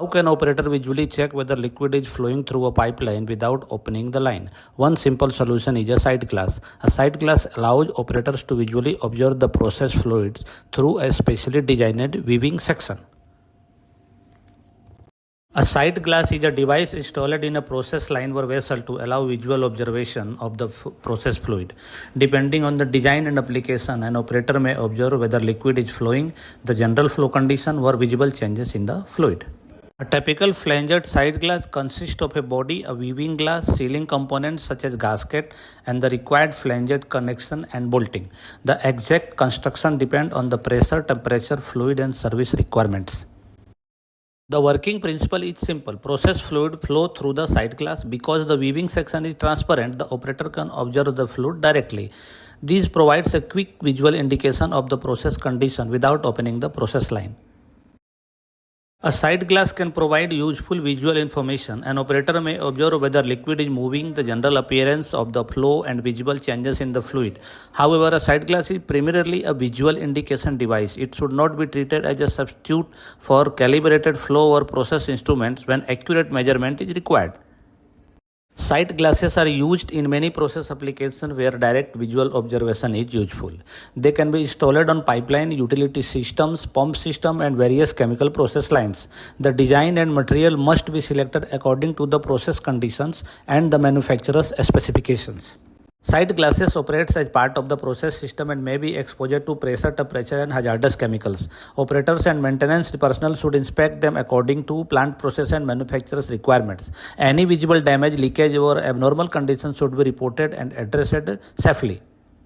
How can operator visually check whether liquid is flowing through a pipeline without opening the line? One simple solution is a sight glass. A sight glass allows operators to visually observe the process fluids through a specially designed viewing section. A sight glass is a device installed in a process line or vessel to allow visual observation of the process fluid. Depending on the design and application, an operator may observe whether liquid is flowing, the general flow condition, or visible changes in the fluid. A typical flanged sight glass consists of a body, a viewing glass, sealing components such as gasket, and the required flanged connection and bolting. The exact construction depends on the pressure, temperature, fluid, and service requirements. The working principle is simple. Process fluid flow through the sight glass. Because the viewing section is transparent, the operator can observe the fluid directly. This provides a quick visual indication of the process condition without opening the process line. A sight glass can provide useful visual information. An operator may observe whether liquid is moving, the general appearance of the flow, and visible changes in the fluid. However, a sight glass is primarily a visual indication device. It should not be treated as a substitute for calibrated flow or process instruments when accurate measurement is required. Sight glasses are used in many process applications where direct visual observation is useful. They can be installed on pipeline, utility systems, pump system, and various chemical process lines. The design and material must be selected according to the process conditions and the manufacturer's specifications. Sight glasses operates as part of the process system and may be exposed to pressure, temperature, and hazardous chemicals. Operators and maintenance personnel should inspect them according to plant process and manufacturer's requirements. Any visible damage, leakage, or abnormal conditions should be reported and addressed safely.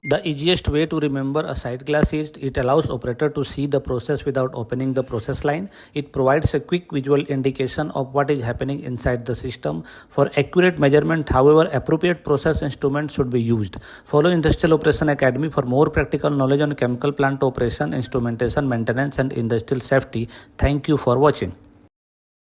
The easiest way to remember a sight glass is it allows operator to see the process without opening the process line. It provides a quick visual indication of what is happening inside the system. For accurate measurement, however, appropriate process instruments should be used. Follow Industrial Operation Academy for more practical knowledge on chemical plant operation, instrumentation, maintenance, and industrial safety. Thank you for watching.